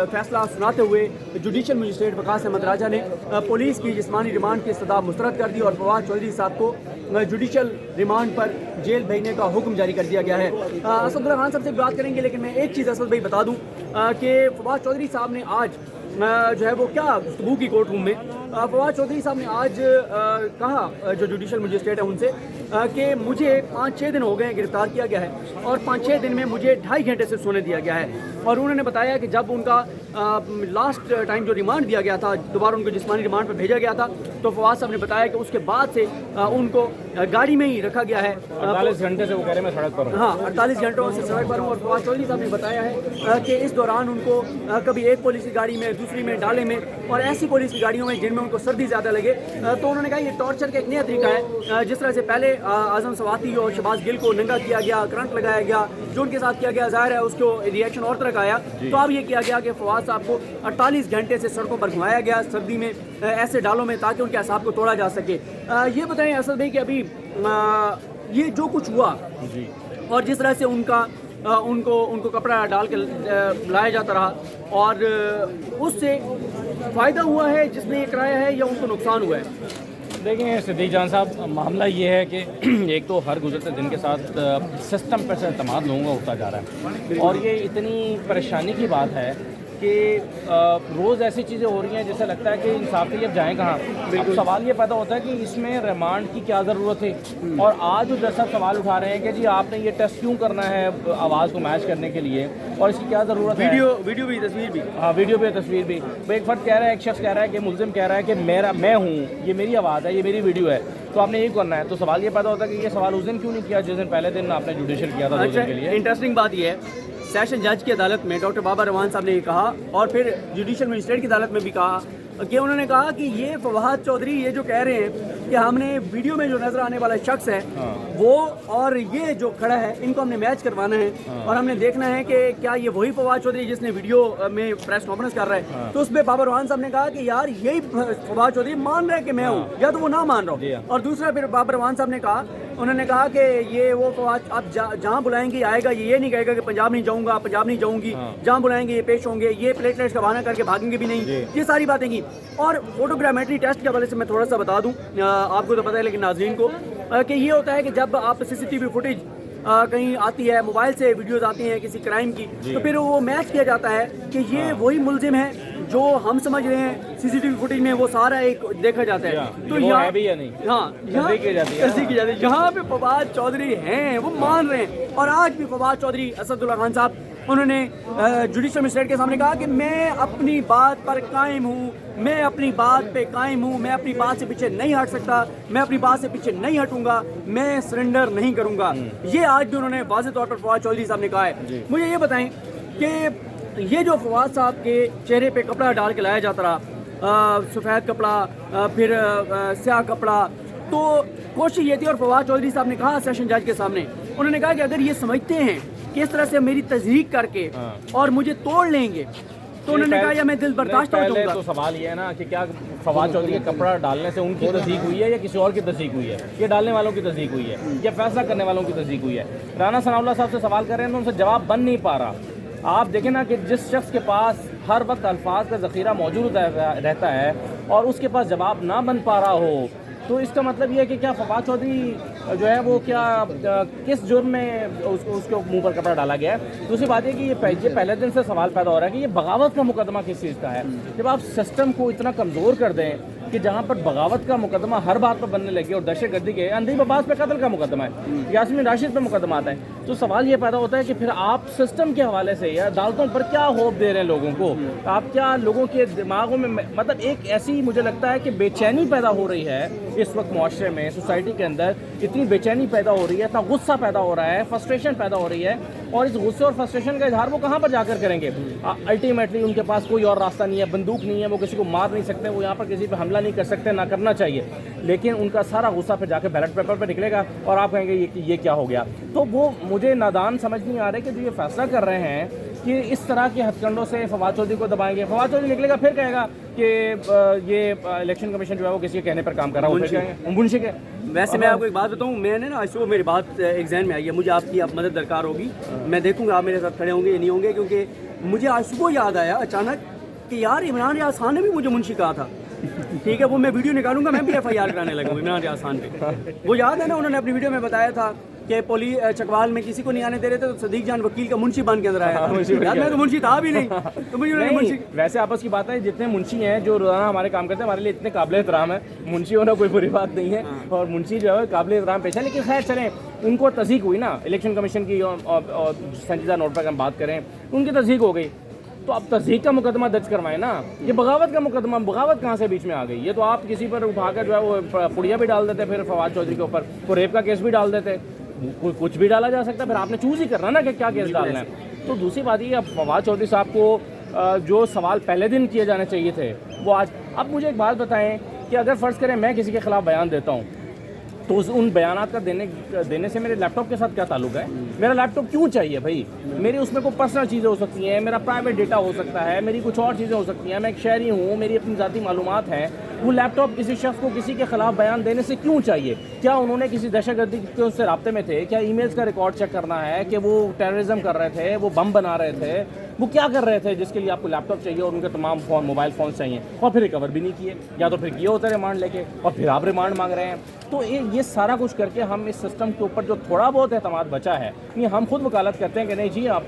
फैसला सुनाते हुए जुडिशल मजिस्ट्रेट वकास अहमद राजा ने पुलिस की जिस्मानी रिमांड की इस्तदा मुस्तरद कर दी और फवाद चौधरी साहब को जुडिशल रिमांड पर जेल भेजने का हुक्म जारी कर दिया गया है। असदुल्ला खान साहब से बात करेंगे, लेकिन मैं एक चीज़ असद भाई बता दूं कि फवाद चौधरी साहब ने आज जो है वो क्या गुफ्तगू की कोर्ट रूम में फवाद चौधरी साहब ने आज कहा, जो जुडिशल मजिस्ट्रेट है उनसे, कि मुझे 5-6 दिन हो गए गिरफ्तार किया गया है और 5-6 दिन में मुझे 2.5 घंटे से सोने दिया गया है। और उन्होंने बताया कि जब उनका लास्ट टाइम जो रिमांड दिया गया था, दोबारा उनको जिस्मानी रिमांड पर भेजा गया था, तो फवाद साहब ने बताया कि उसके बाद से उनको गाड़ी में ही रखा गया है। 48 घंटे से वो कह रहे मैं सड़क पर हूँ। हाँ, 48 घंटों से सड़क पर हूँ। और फवाद चौधरी साहब ने बताया है कि इस दौरान उनको कभी एक पुलिस की गाड़ी में, दूसरी में, डाले में और ऐसी पुलिस की गाड़ियों में जिनमें उनको सर्दी ज़्यादा लगे, तो उन्होंने कहा ये टॉर्चर का एक नया तरीका है। जिस तरह से पहले आजम सवाती और शहबाज गिल को नंगा किया गया, करंट लगाया गया, जो उनके साथ किया गया, ज़ाहिर है उसको रिएक्शन और तरह का आया। तो अब ये किया गया कि फवाद साहब को 48 घंटे से सड़कों पर घुमाया गया सर्दी में, ऐसे डालों में, ताकि उनके असाब को तोड़ा जा सके। ये बताएं असद भाई कि अभी ये जो कुछ हुआ और जिस तरह से उनको कपड़ा डाल के लाया जाता रहा, और उससे फ़ायदा हुआ है जिसने ये कराया है या उनको नुकसान हुआ है? देखिए सिद्दीक जान साहब, मामला ये है कि एक तो हर गुजरते दिन के साथ सिस्टम पर से एतमाद लोगों का उठता जा रहा है, और ये इतनी परेशानी की बात है कि रोज़ ऐसी चीज़ें हो रही हैं जिससे लगता है कि इंसाफियत अब जाए कहाँ। अब सवाल ये पैदा होता है कि इसमें रिमांड की क्या ज़रूरत है। और आज जज साहब सवाल उठा रहे हैं कि जी आपने ये टेस्ट क्यों करना है आवाज़ को मैच करने के लिए, और इसकी क्या ज़रूरत है। वीडियो भी, तस्वीर भी। हाँ, वीडियो भी, तस्वीर भी। एक फर्द कह रहा है, एक शख्स कह रहा है कि मुल्ज़िम कह रहा है कि मैं हूँ, ये मेरी आवाज़ है, ये मेरी वीडियो है, तो आपने यही करना है। तो सवाल ये पैदा होता है कि ये सवाल उस दिन क्यों नहीं किया जिस दिन पहले दिन आपने जुडिशल किया था। अच्छा, के लिए इंटरेस्टिंग बात ये है, सेशन जज की अदालत में डॉक्टर बाबा रवान साहब ने ये कहा, और फिर जुडिशल मजिस्ट्रेट की अदालत में भी कहा कि उन्होंने कहा कि ये फवाद चौधरी ये जो कह रहे हैं कि हमने वीडियो में जो नजर आने वाला शख्स है वो और ये जो खड़ा है, इनको हमने मैच करवाना है, और हमने देखना है कि क्या ये वही फवाद चौधरी जिसने वीडियो में प्रेस कॉन्फ्रेंस कर रहा है। तो उसमें बाबा रवान साहब ने कहा कि यार यही फवाद चौधरी मान रहा है कि मैं हूँ, या तो वो ना मान रहा हूँ। और दूसरा फिर बाबा रवान साहब ने कहा, उन्होंने कहा कि ये वो फवाद आप जहाँ बुलाएंगे आएगा, ये नहीं कहेगा कि पंजाब नहीं जाऊँगा, पंजाब नहीं जाऊँगी, जहाँ बुलाएंगे ये पेश होंगे, ये प्लेटलेट्स का बहाना करके भागेंगे भी नहीं, ये सारी बातें की। और फोटोग्रामेट्री टेस्ट के हवाले से मैं थोड़ा सा बता दूं, आपको तो पता है लेकिन नाज़रीन को, कि ये होता है कि जब आप सीसीटीवी फुटेज कहीं आती है, मोबाइल से वीडियोस आती हैं किसी क्राइम की, तो फिर वो मैच किया जाता है कि ये वही मुल्जिम है जो हम समझ रहे हैं सीसीटीवी फुटेज में, वो सारा एक देखा जाता है। तो यहाँ भी या नहीं, हाँ, तस्दीक की जाती है। यहाँ पे फवाद चौधरी हैं, वो मान रहे हैं। और आज भी फवाद चौधरी, असदुल्ला खान साहब, उन्होंने जुडिशल मजिस्ट्रेट के सामने कहा कि मैं अपनी बात पर कायम हूँ, मैं अपनी बात पे कायम हूँ, मैं अपनी बात से पीछे नहीं हट सकता, मैं अपनी बात से पीछे नहीं हटूंगा, मैं सरेंडर नहीं करूँगा। ये आज भी उन्होंने वाज़ेह तौर पर फवाद चौधरी साहब ने कहा है। मुझे ये बताएं कि ये जो फवाद साहब के चेहरे पे कपड़ा डाल के लाया जाता रहा, सफ़ेद कपड़ा, फिर स्याह कपड़ा, तो कोशिश ये थी, और फवाद चौधरी साहब ने कहा सेशन जज के सामने, उन्होंने कहा कि अगर ये समझते हैं कि इस तरह से मेरी तज़हीक करके और मुझे तोड़ लेंगे, तो उन्होंने कहा या मैं दिल बर्दाश्त हो जाऊंगा। तो सवाल ये है ना कि क्या फवाद चौधरी के कपड़ा डालने से उनकी तस्दीक हुई है या किसी और की तस्दीक हुई है, ये डालने वालों की तस्दीक हुई है या फैसला करने वालों की तस्दीक हुई है। राना सनाउल्लाह साहब से सवाल कर रहे हैं तो उनसे जवाब बन नहीं पा रहा। आप देखें ना कि जिस शख्स के पास हर वक्त अल्फाज का ज़ख़ीरा मौजूद रहता है और उसके पास जवाब ना बन पा रहा हो, तो इसका मतलब ये है कि क्या फवाद चौधरी जो है वो क्या किस जुर्म में उसके मुंह पर कपड़ा डाला गया है। दूसरी बात है कि ये पहले दिन से सवाल पैदा हो रहा है कि ये बगावत का मुकदमा किस चीज़ का है। जब आप सिस्टम को इतना कमज़ोर कर दें कि जहाँ पर बगावत का मुकदमा हर बात पर बनने लगे और दहशतगर्दी के अंधी अब्बास पे कत्ल का मुकदमा है, यास्मीन राशिद पे मुकदमा आता है, तो सवाल ये पैदा होता है कि फिर आप सिस्टम के हवाले से या अदालतों पर क्या होप दे रहे हैं लोगों को। आप क्या लोगों के दिमागों में, मतलब एक ऐसी मुझे लगता है कि बेचैनी पैदा हो रही है इस वक्त मुआशरे में, सोसाइटी के अंदर इतनी बेचैनी पैदा हो रही है, इतना गुस्सा पैदा हो रहा है, फ्रस्ट्रेशन पैदा हो रही है, और इस गुस्से और फ्रस्ट्रेशन का इजहार वो कहाँ पर जाकर करेंगे। अल्टीमेटली उनके पास कोई और रास्ता नहीं है, बंदूक नहीं है, वो किसी को मार नहीं सकते, वो यहाँ पर किसी पर हमला नहीं कर सकते, ना करना चाहिए, लेकिन उनका सारा गुस्सा फिर जाकर बैलेट पेपर पर निकलेगा और आप कहेंगे ये क्या हो गया। तो वो मुझे नादान समझ नहीं आ रहे कि जो ये फैसला कर रहे हैं कि इस तरह के हथकंडों से फवाद चौधरी को दबाएंगे। फवाद चौधरी निकलेगा फिर कहेगा कि ये इलेक्शन कमीशन जो है वो किसी के कहने पर काम कर रहा है, मुंशी के। वैसे मैं आपको एक बात बताऊं, मैंने ना इसको मेरी बात एक जहन में आई है, मुझे आपकी मदद दरकार होगी। मैं देखूंगा आप मेरे साथ खड़े होंगे या नहीं होंगे, क्योंकि مجھے آج صبح یاد آیا اچانک کہ یار عمران ریاض خان نے بھی مجھے منشی کہا تھا. ٹھیک ہے, وہ میں ویڈیو نکالوں گا, میں بھی ایف آئی آر کرانے لگوں عمران ریاض خان پہ. وہ یاد ہے نا, انہوں نے اپنی ویڈیو میں بتایا تھا کہ چکوال میں کسی کو نہیں آنے دے رہے تھے, تو صدیق جان وکیل کا منشی بن کے اندر آیا تھا. یار میں تو منشی تھا بھی نہیں, تو مجھے انہوں نے منشی. ویسے آپس کی بات ہے, جتنے منشی ہیں جو روزانہ ہمارے کام کرتے ہیں ہمارے لیے اتنے قابل احترام ہے. منشی ہونا کوئی بری بات نہیں ہے, اور منشی جو ہے قابل احترام پیش ہے. لیکن خیر چلیں, ان کو تصدیق ہوئی نا الیکشن کمیشن کی, اور سنجیدہ نوٹ پر ہم بات کریں, ان کی تصدیق ہو گئی. تو اب تصدیق کا مقدمہ درج کروائیں نا. یہ بغاوت کا مقدمہ, بغاوت کہاں سے بیچ میں آ گئی؟ یہ تو آپ کسی پر اٹھا کر جو ہے وہ پڑیا بھی ڈال دیتے, پھر فواد چودھری کے اوپر وہ ریپ کا کیس بھی ڈال دیتے. کچھ بھی ڈالا جا سکتا ہے, پھر آپ نے چوز ہی کرنا نا کہ کیا کیس ڈالنا ہے. تو دوسری بات یہ, اب فواد چودھری صاحب کو جو سوال پہلے دن کیے جانے چاہیے تھے وہ آج. اب مجھے ایک بات بتائیں کہ اگر فرض کریں میں کسی کے خلاف بیان دیتا ہوں, تو ان بیانات کا دینے سے میرے لیپ ٹاپ کے ساتھ کیا تعلق ہے؟ میرا لیپ ٹاپ کیوں چاہیے بھائی؟ میری اس میں کوئی پرسنل چیزیں ہو سکتی ہیں, میرا پرائیویٹ ڈیٹا ہو سکتا ہے, میری کچھ اور چیزیں ہو سکتی ہیں, میں ایک شہری ہوں, میری اپنی ذاتی معلومات ہیں. وہ لیپ ٹاپ کسی شخص کو کسی کے خلاف بیان دینے سے کیوں چاہیے؟ کیا انہوں نے کسی دہشت گردی کے اس سے رابطے میں تھے؟ کیا ای میلز کا ریکارڈ چیک کرنا ہے کہ وہ ٹیررزم کر رہے تھے, وہ بم بنا رہے تھے, وہ کیا کر رہے تھے جس کے لیے آپ کو لیپ ٹاپ چاہیے اور ان کے تمام فون موبائل فونس چاہیے, اور پھر ریکور بھی نہیں کیے, یا تو پھر کیے ہوتے ریمانڈ لے کے, اور پھر آپ ریمانڈ مانگ رہے ہیں. تو یہ سارا کچھ کر کے ہم اس سسٹم کے اوپر جو تھوڑا بہت اعتماد بچا ہے, یہ ہم خود وکالت کرتے ہیں کہ نہیں جی آپ